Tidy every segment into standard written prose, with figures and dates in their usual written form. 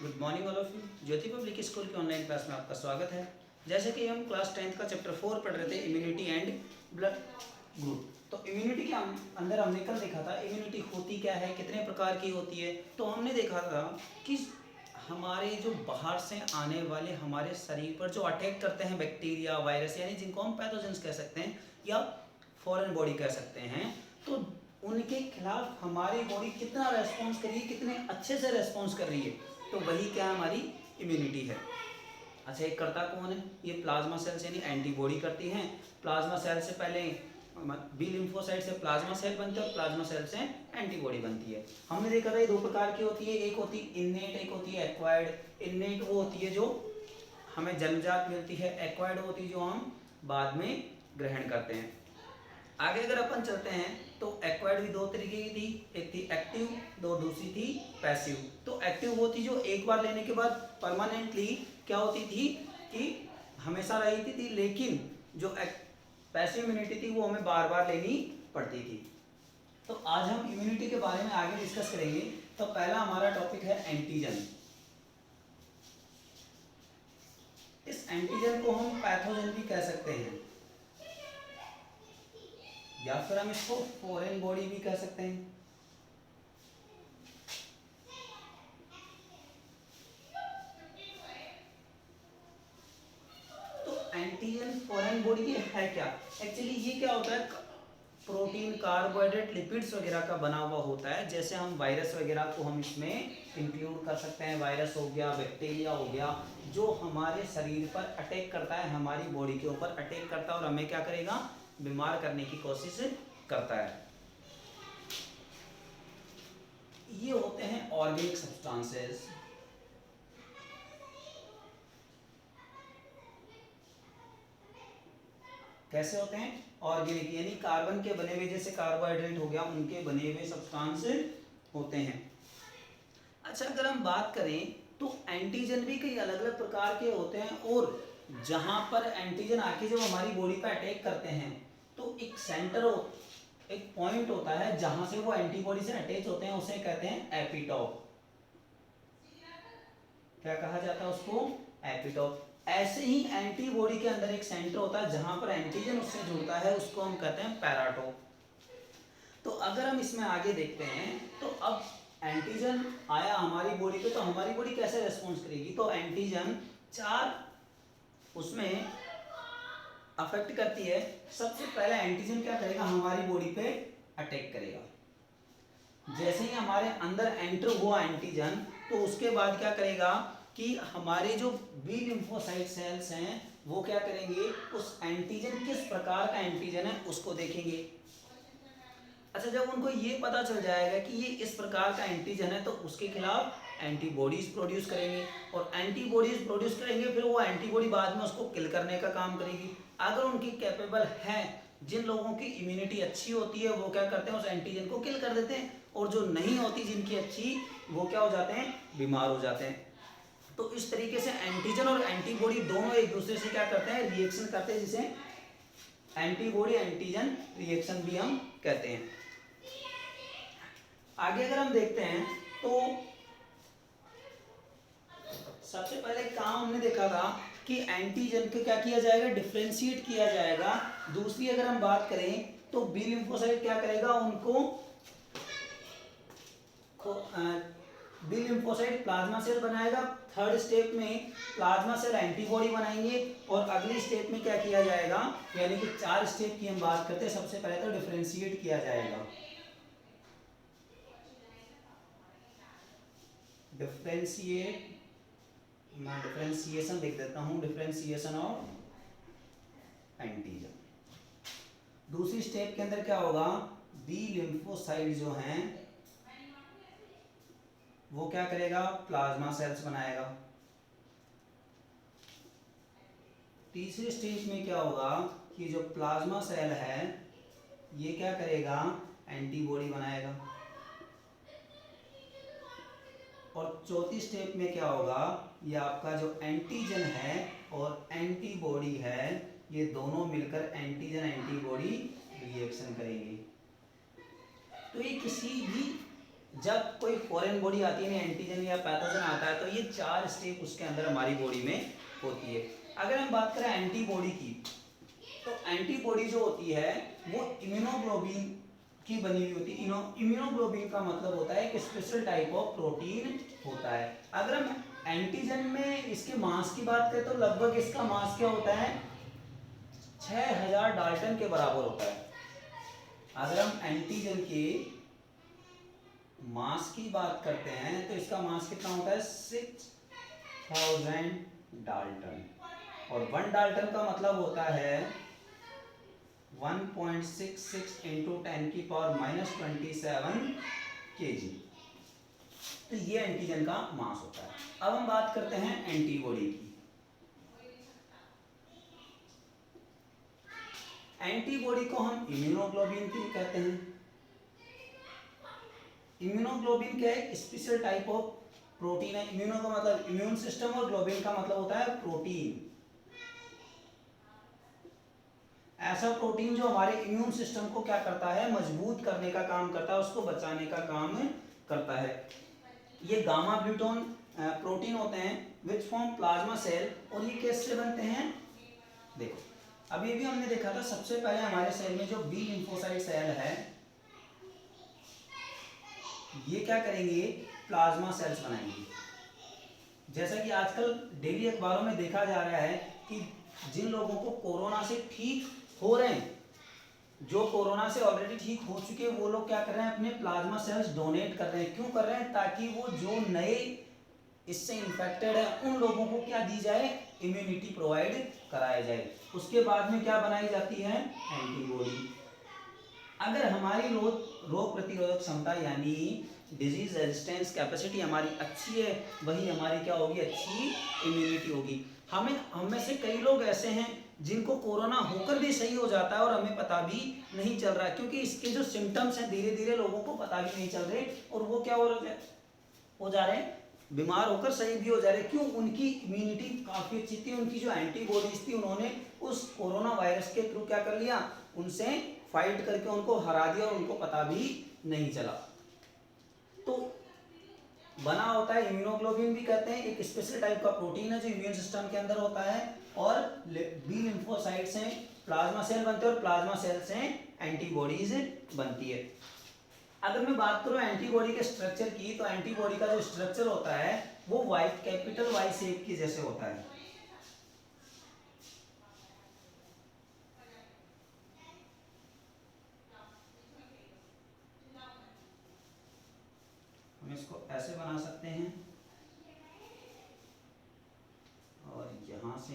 Good morning all of you. Jyoti public school के online class में आपका स्वागत है। जैसे कि हम क्लास 10th का चैप्टर 4 पढ़ रहे थे, इम्यूनिटी एंड ब्लड ग्रुप। तो इम्यूनिटी के अंदर हमने कल देखा था इम्यूनिटी होती क्या है, कितने प्रकार की होती है। तो हमने देखा था कि हमारे जो बाहर से आने वाले हमारे शरीर पर जो अटैक करते हैं बैक्टीरिया, वायरस, यानी जिनको हम पैथोजेंस कह सकते हैं या फॉरेन बॉडी कह सकते हैं, तो उनके खिलाफ हमारी बॉडी कितना रेस्पॉन्स कर रही है, कितने अच्छे से रेस्पॉन्स कर रही है, तो वही क्या हमारी इम्यूनिटी है। अच्छा, एक करता कौन है? ये प्लाज्मा सेल्स यानी एंटीबॉडी करती हैं। प्लाज्मा सेल से पहले बी लिम्फोसाइट से प्लाज्मा सेल बनते हैं और प्लाज्मा सेल से एंटीबॉडी बनती है। हमने देखा था ये दो प्रकार की होती है, एक होती है इन्नेट, एक होती है एक्वायर्ड। इन्नेट वो होती है जो हमें जन्मजात मिलती है, एक्वायर्ड होती है जो हम बाद में ग्रहण करते हैं। आगे अगर अपन चलते हैं तो एक्वायर्ड भी दो तरीके की थी, एक थी एक्टिव, दो दूसरी थी पैसिव। तो एक्टिव वो थी जो एक बार लेने के बाद परमानेंटली क्या होती थी कि हमेशा रहती थी, लेकिन जो पैसिव इम्यूनिटी थी वो हमें बार बार लेनी पड़ती थी। तो आज हम इम्यूनिटी के बारे में आगे डिस्कस करेंगे। तो पहला हमारा टॉपिक है एंटीजन। इस एंटीजन को हम पैथोजन भी कह सकते हैं या फिर हम इसको फॉरेन बॉडी भी कह सकते हैं। तो एंटीजन फॉरेन बॉडी ये है क्या? एक्चुअली ये क्या होता है, प्रोटीन, कार्बोहाइड्रेट, लिपिड्स वगैरह का बना हुआ होता है। जैसे हम वायरस वगैरह को हम इसमें इंक्लूड कर सकते हैं। वायरस हो गया, बैक्टीरिया हो गया, जो हमारे शरीर पर अटैक करता है, हमारी बॉडी के ऊपर अटैक करता है और हमें क्या करेगा, बीमार करने की कोशिश करता है। ये होते हैं ऑर्गेनिक सब्सटेंसेस। कैसे होते हैं? ऑर्गेनिक, यानी कार्बन के बने हुए, जैसे कार्बोहाइड्रेट हो गया, उनके बने हुए सब्सटेंस होते हैं। अच्छा, अगर हम बात करें तो एंटीजन भी कई अलग अलग प्रकार के होते हैं, और जहां पर एंटीजन आके जब हमारी बॉडी पे अटैक करते हैं तो एक सेंटर एक पॉइंट होता है जहां से वो एंटीबॉडी से अटैच होते हैं, उसे कहते हैं एपिटोप। क्या कहा जाता है उसको? एपिटोप। ऐसे ही एंटीबॉडी के अंदर एक सेंटर होता है जहां पर एंटीजन उससे जुड़ता है, उसको हम कहते हैं पैराटोप। तो अगर हम इसमें आगे देखते हैं तो अब एंटीजन आया हमारी बॉडी पे, तो हमारी बॉडी कैसे रेस्पॉन्स करेगी? तो एंटीजन चार उसमें अफेक्ट करती है। सबसे पहले एंटीजन क्या करेगा, हमारी बॉडी पे अटैक करेगा। जैसे ही हमारे अंदर एंटर हुआ एंटीजन, तो उसके बाद क्या करेगा कि हमारे जो बी लिम्फोसाइट सेल्स हैं वो क्या करेंगे, उस एंटीजन, किस प्रकार का एंटीजन है उसको देखेंगे। अच्छा, जब उनको ये पता चल जाएगा कि ये इस प्रकार का एंटीजन है, तो उसके खिलाफ एंटीबॉडीज प्रोड्यूस करेंगे, और एंटीबॉडीज प्रोड्यूस करेंगे, फिर वो एंटीबॉडी बाद में उसको किल करने का काम करेगी। अगर उनकी कैपेबल है, जिन लोगों की इम्यूनिटी अच्छी होती है वो क्या करते हैं, उस एंटीजन को किल कर देते हैं, और जो नहीं होती जिनकी अच्छी, वो क्या हो जाते हैं, बीमार हो जाते हैं। तो इस तरीके से एंटीजन और एंटीबॉडी दोनों एक दूसरे से क्या करते हैं, रिएक्शन करते हैं, जिसे एंटीबॉडी एंटीजन रिएक्शन भी हम कहते हैं। आगे अगर हम देखते हैं तो सबसे पहले काम हमने देखा था कि एंटीजन को क्या किया जाएगा, डिफरेंशिएट किया जाएगा। दूसरी अगर हम बात करें तो बी लिम्फोसाइट क्या करेगा, उनको बी लिम्फोसाइट प्लाज्मा सेल बनाएगा। थर्ड स्टेप में प्लाज्मा सेल एंटीबॉडी बनाएंगे, और अगली स्टेप में क्या किया जाएगा, यानी कि 4 स्टेप की हम बात करते हैं। सबसे पहले तो डिफरेंशिएट किया जाएगा। मैं डिफरेंशिएशन लिख देता हूं, डिफरेंशिएशन ऑफ एंटीजन। दूसरी स्टेप के अंदर क्या होगा, बी लिम्फोसाइट जो हैं वो क्या करेगा, प्लाज्मा सेल्स बनाएगा। तीसरी स्टेज में क्या होगा कि जो प्लाज्मा सेल है ये क्या करेगा, एंटीबॉडी बनाएगा। और चौथी स्टेप में क्या होगा, ये आपका जो एंटीजन है और एंटीबॉडी है, ये दोनों मिलकर एंटीजन एंटीबॉडी रिएक्शन करेंगे। तो ये किसी भी जब कोई फॉरेन बॉडी आती है, एंटीजन या पैथोजन आता है, तो ये 4 स्टेप उसके अंदर हमारी बॉडी में होती है। अगर हम बात करें एंटीबॉडी की, तो एंटीबॉडी जो होती है वो इम्यूनोग्लोबिन की बनी हुई होती है। इम्यूनोग्लोबिन का मतलब होता है एक स्पेशल टाइप ऑफ प्रोटीन होता है। अगर हम एंटीजन में इसके मास की बात करें तो लगभग इसका मास क्या होता है, 6000 डाल्टन के बराबर होता है। अगर हम एंटीजन के मास की बात करते हैं तो इसका मास कितना होता है, 6000 डाल्टन। और 1 डाल्टन का मतलब होता है 1.66 इंटू 10⁻⁻27 kg। तो ये एंटीजन का मास होता है। अब हम बात करते हैं एंटीबॉडी की। एंटीबॉडी को हम इम्यूनोग्लोबिन भी कहते हैं। इम्यूनोग्लोबिन क्या है, स्पेशल टाइप ऑफ प्रोटीन है। इम्यूनो का मतलब इम्यून सिस्टम और ग्लोबिन का मतलब होता है प्रोटीन। ऐसा प्रोटीन जो हमारे इम्यून सिस्टम को क्या करता है, मजबूत करने का काम करता है, उसको बचाने का काम करता है। ये गामा ग्लूटोन प्रोटीन होते हैं विच फॉर्म प्लाज्मा सेल। और ये कैसे बनते हैं, देखो अभी भी हमने देखा था, सबसे पहले हमारे सेल में जो बी लिम्फोसाइट सेल है ये क्या करेंगे, प्लाज्मा सेल्स बनाएंगे। जैसा कि आजकल डेली अखबारों में देखा जा रहा है कि जिन लोगों को कोरोना से ठीक हो रहे हैं, जो कोरोना से ऑलरेडी ठीक हो चुके हैं, वो लोग क्या कर रहे हैं, अपने प्लाज्मा सेल्स डोनेट कर रहे हैं। क्यों कर रहे हैं, ताकि वो जो नए इससे इन्फेक्टेड है उन लोगों को क्या दी जाए, इम्यूनिटी प्रोवाइड कराया जाए। उसके बाद में क्या बनाई जाती है, एंटीबॉडी। अगर हमारी रोग प्रतिरोधक क्षमता यानी डिजीज रेजिस्टेंस कैपेसिटी हमारी अच्छी है, वही हमारी क्या होगी, अच्छी इम्यूनिटी होगी। हम में से कई लोग ऐसे हैं जिनको कोरोना होकर भी सही हो जाता है और हमें पता भी नहीं चल रहा है, क्योंकि इसके जो सिम्टम्स हैं धीरे धीरे लोगों को पता भी नहीं चल रहे और वो क्या हो जा रहे हैं, बीमार होकर सही भी हो जा रहे। क्यों, उनकी इम्यूनिटी काफ़ी अच्छी थी, उनकी जो एंटीबॉडीज थी उन्होंने उस कोरोना वायरस के थ्रू क्या कर लिया, उनसे फाइट करके उनको हरा दिया और उनको पता भी नहीं चला। तो बना होता है इम्यूनोग्लोबिन भी कहते हैं, एक स्पेशल टाइप का प्रोटीन है जो इम्यून सिस्टम के अंदर होता है। और बी लिम्फोसाइट से प्लाज्मा सेल बनते हैं और प्लाज्मा सेल से एंटीबॉडीज बनती है। अगर मैं बात करूं एंटीबॉडी के स्ट्रक्चर की, तो एंटीबॉडी का जो स्ट्रक्चर होता है वो कैपिटल वाई शेप की जैसे होता है। हम इसको ऐसे बना सकते हैं और यहां से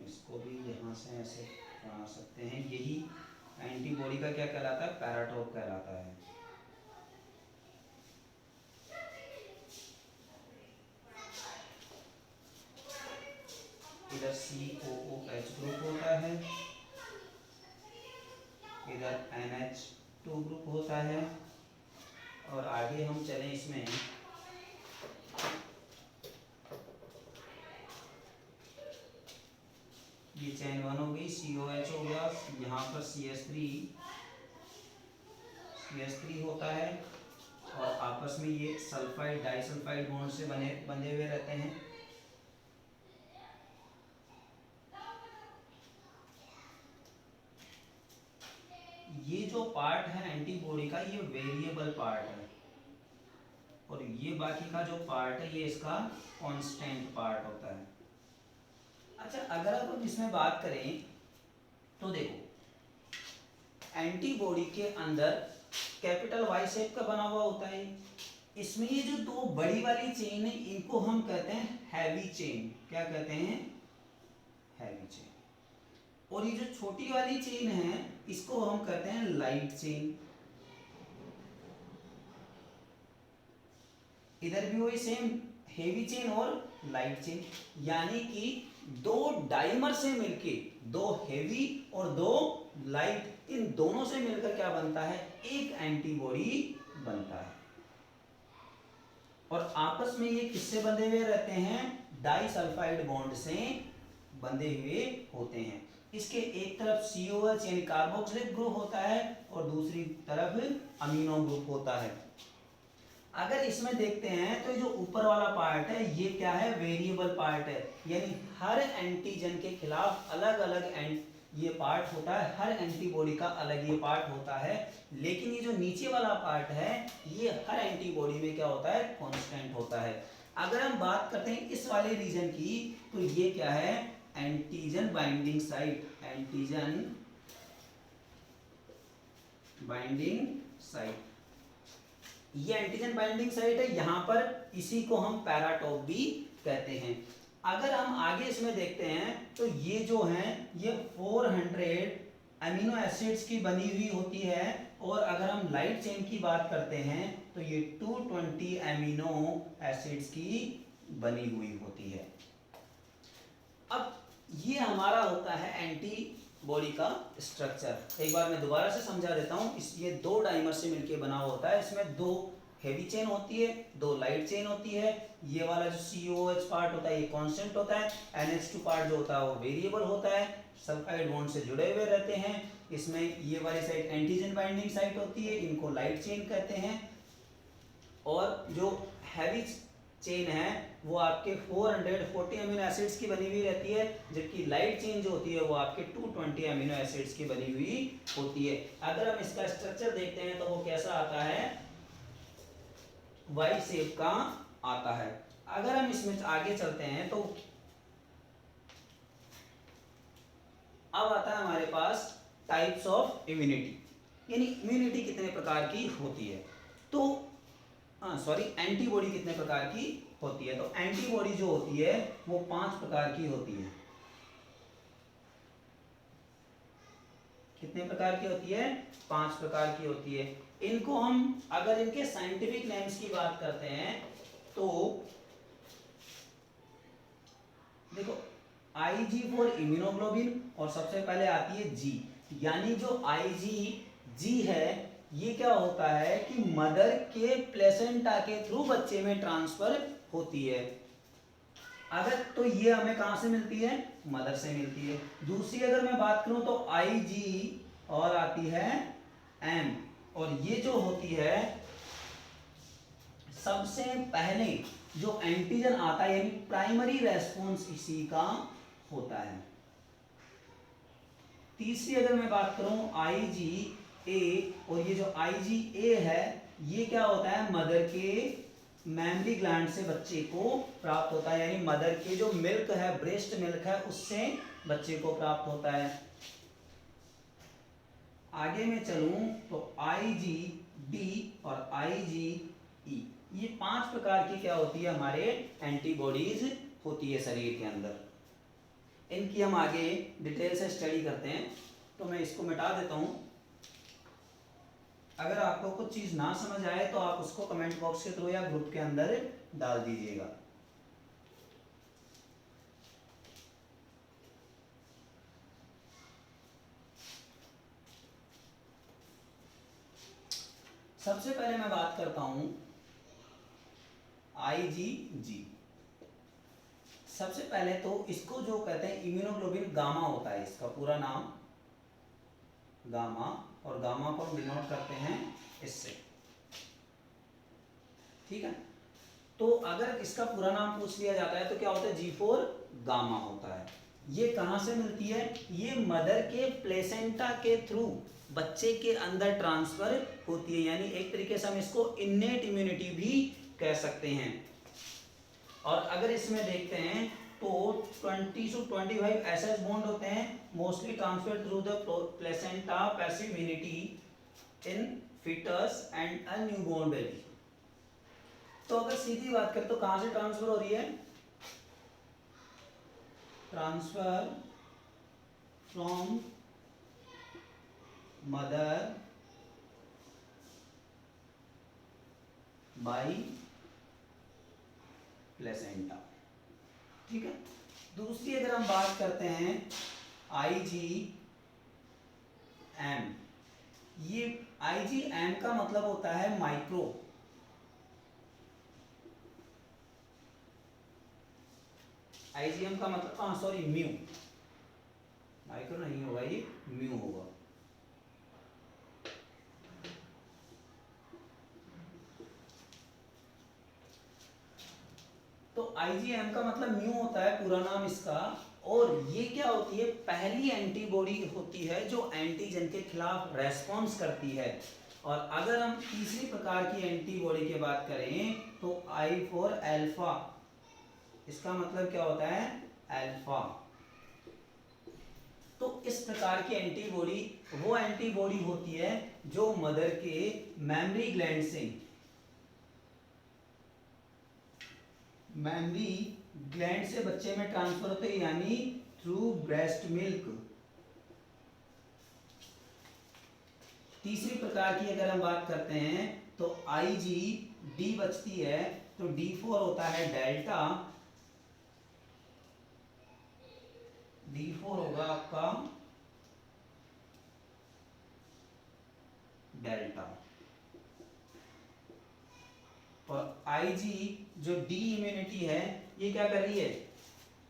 इसको भी यहाँ से ऐसे बना सकते हैं। यही एंटीबॉडी का क्या कहलाता है, पैराटोप कहलाता है। इधर COOH ग्रुप होता है, इधर NH2 ग्रुप होता है। और आगे हम चलें इसमें, ये चैन 1 हो गई, COH हो गया, यहाँ पर CH3 होता है और आपस में ये सल्फाइड डाइसल्फाइड बॉन्ड से बंधे हुए रहते हैं। ये जो पार्ट है एंटीबॉडी का ये वेरिएबल पार्ट है और ये बाकी का जो पार्ट है ये इसका कांस्टेंट पार्ट होता है। अच्छा, अगर आप हम इसमें बात करें तो देखो एंटीबॉडी के अंदर कैपिटल वाई शेप का बना हुआ होता है। इसमें ये जो दो बड़ी वाली चेन है इनको हम कहते हैं हैवी चेन। क्या कहते हैं, हैवी चेन। और ये जो छोटी वाली चेन है इसको हम कहते हैं लाइट चेन। इधर भी वही सेम हेवी चेन और लाइट चेन, यानी कि दो डाइमर से मिलके, दो हेवी और दो लाइट, इन दोनों से मिलकर क्या बनता है, एक एंटीबॉडी बनता है। और आपस में ये किससे बंधे हुए रहते हैं, डाइसल्फाइड बॉन्ड से बंधे हुए होते हैं। इसके एक तरफ COH यानी कार्बोक्सिलिक ग्रुप होता है और दूसरी तरफ अमीनो ग्रुप होता है। अगर इसमें देखते हैं तो जो ऊपर वाला पार्ट है ये क्या है, वेरिएबल पार्ट है, यानी हर एंटीजन के खिलाफ अलग अलग ये पार्ट होता है, हर एंटीबॉडी का अलग ये पार्ट होता है। लेकिन ये जो नीचे वाला पार्ट है ये हर एंटीबॉडी में क्या होता है, कांस्टेंट होता है। अगर हम बात करते हैं इस वाले रीजन की तो ये क्या है, antigen binding site, antigen binding site, ये एंटीजन बाइंडिंग साइट है। यहां पर इसी को हम पैराटॉप भी कहते हैं। अगर हम आगे इसमें देखते हैं तो ये जो है ये 400 अमीनो एसिड्स की बनी हुई होती है, और अगर हम लाइट चेन की बात करते हैं तो ये 220 अमीनो एसिड्स की बनी हुई होती है। अब ये हमारा होता है एंटीबॉडी का स्ट्रक्चर। एक बार मैं दोबारा से समझा देता हूँ। ये 2 डाइमर से मिलकर बना होता है, इसमें 2 हेवी चेन होती है, 2 लाइट चेन होती है। ये वाला जो COH पार्ट होता है ये कांस्टेंट होता है, NH2 पार्ट जो होता है वो वेरिएबल होता है, सल्फाइड बॉन्ड से जुड़े हुए रहते हैं। इसमें ये वाली साइड एंटीजन बाइंडिंग साइट होती है, इनको लाइट चेन कहते हैं। और जो हैवी चेन है वो आपके 440 अमीनो एसिड्स की बनी हुई रहती है, जबकि लाइट चेन जो होती है वो आपके 220 अमीनो एसिड्स की बनी हुई होती है। अगर हम इसका स्ट्रक्चर देखते हैं तो वो कैसा आता है, वाई शेप का आता है। अगर हम इसमें आगे चलते हैं तो अब आता है हमारे पास टाइप्स ऑफ इम्यूनिटी, यानी इम्यूनिटी कितने प्रकार की होती है। तो एंटीबॉडी कितने प्रकार की होती है। तो एंटीबॉडी जो होती है वो 5 प्रकार की होती है। कितने प्रकार की होती है, 5 प्रकार की होती है। इनको हम अगर इनके साइंटिफिक नेम्स की बात करते हैं तो देखो, IG फॉर इम्यूनोग्लोबिन, और सबसे पहले आती है G, यानी जो IgG है ये क्या होता है कि मदर के प्लेसेंटा के थ्रू बच्चे में ट्रांसफर होती है। अगर तो ये हमें कहां से मिलती है, मदर से मिलती है। दूसरी अगर मैं बात करूं तो IG और आती है M, और ये जो होती है सबसे पहले जो एंटीजन आता है यानी प्राइमरी रेस्पॉन्स इसी का होता है। तीसरी अगर मैं बात करूं IgA, और ये जो IgA है ये क्या होता है, मदर के मैमरी ग्लैंड से बच्चे को प्राप्त होता है, यानी मदर के जो मिल्क है, ब्रेस्ट मिल्क है, उससे बच्चे को प्राप्त होता है। आगे मैं चलूं तो IgD और IgE, ये 5 प्रकार की क्या होती है, हमारे एंटीबॉडीज होती है शरीर के अंदर। इनकी हम आगे डिटेल से स्टडी करते हैं। तो मैं इसको मिटा देता हूं। अगर आपको कुछ चीज ना समझ आए तो आप उसको कमेंट बॉक्स के थ्रू या ग्रुप के अंदर डाल दीजिएगा। सबसे पहले मैं बात करता हूं IgG। सबसे पहले तो इसको जो कहते हैं इम्यूनोग्लोबिन गामा होता है, इसका पूरा नाम गामा, और गामा को हम डिनोट करते हैं इससे, ठीक है। तो अगर इसका पूरा नाम पूछ लिया जाता है तो क्या होता है, G4 गामा होता है। ये कहां से मिलती है, ये मदर के प्लेसेंटा के थ्रू बच्चे के अंदर ट्रांसफर होती है, यानी एक तरीके से हम इसको इन्नेट इम्यूनिटी भी कह सकते हैं। और अगर इसमें देखते हैं तो 20 to 25 SS बॉन्ड होते हैं, mostly transfer through the placenta passive immunity in foetus and a newborn baby. तो अगर सीधी बात करें तो कहां से ट्रांसफर हो रही है, transfer from mother by placenta, ठीक है। दूसरी अगर हम बात करते हैं IgM, ये IgM का मतलब होता है माइक्रो, आईजीएम का मतलब सॉरी म्यू, माइक्रो नहीं होगा, ये म्यू होगा। तो आईजीएम का मतलब म्यू होता है पूरा नाम इसका, और ये क्या होती है, पहली एंटीबॉडी होती है जो एंटीजन के खिलाफ रेस्पॉन्स करती है। और अगर हम तीसरी प्रकार की एंटीबॉडी की बात करें तो आई फॉर अल्फा, इसका मतलब क्या होता है, अल्फा। तो इस प्रकार की एंटीबॉडी वो एंटीबॉडी होती है जो मदर के मेमोरी ग्लैंड से, मेमोरी ग्लैंड से बच्चे में ट्रांसफर होते हैं, यानी थ्रू ब्रेस्ट मिल्क। तीसरी प्रकार की अगर हम बात करते हैं तो आईजी डी बचती है, तो D4 होता है डेल्टा, D4 होगा आपका डेल्टा। और आईजी जो डी इम्यूनिटी है, ये क्या कर रही है,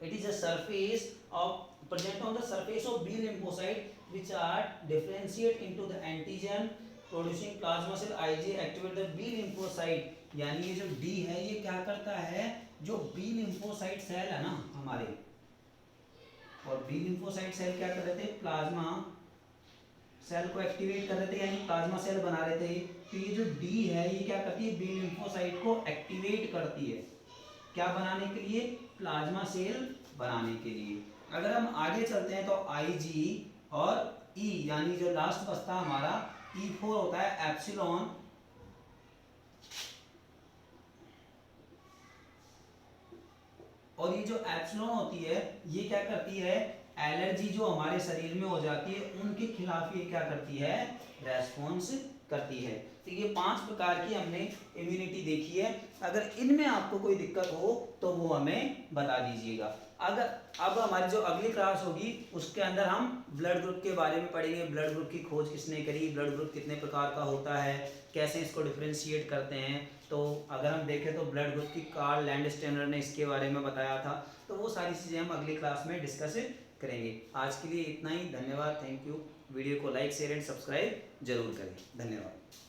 it is a surface of present on the surface of B lymphocyte which are differentiate into the antigen producing plasma cell IgA activate the B lymphocyte, यानी ये जो D है ये क्या करता है, जो B lymphocyte सेल है ना हमारे, और B lymphocyte सेल क्या कर रहे थे, प्लाज्मा सेल को एक्टिवेट कर रहे थे, यानी प्लाज्मा सेल बना रहे थे। तो ये जो D है ये क्या करती है, B lymphocyte को एक्टिवेट करती है, क्या बनाने के लिए, प्लाज्मा सेल बनाने के लिए। अगर हम आगे चलते हैं तो Ig और E, यानी जो लास्ट बचता हमारा E4 होता है एप्सिलॉन, और ये जो एप्सिलॉन होती है ये क्या करती है, एलर्जी जो हमारे शरीर में हो जाती है उनके खिलाफ ये क्या करती है, रेस्पॉन्स करती है। तो ये 5 प्रकार की हमने इम्यूनिटी देखी है। अगर इनमें आपको कोई दिक्कत हो तो वो हमें बता दीजिएगा। अगर अब हमारी जो अगली क्लास होगी उसके अंदर हम ब्लड ग्रुप के बारे में पढ़ेंगे, ब्लड ग्रुप की खोज किसने करी, ब्लड ग्रुप कितने प्रकार का होता है, कैसे इसको डिफ्रेंशिएट करते हैं। तो अगर हम देखें तो ब्लड ग्रुप की कार्ल लैंडस्टेनर ने इसके बारे में बताया था। तो वो सारी चीज़ें हम अगली क्लास में डिस्कस करेंगे। आज के लिए इतना ही, धन्यवाद, थैंक यू। वीडियो को लाइक शेयर एंड सब्सक्राइब जरूर करें, धन्यवाद।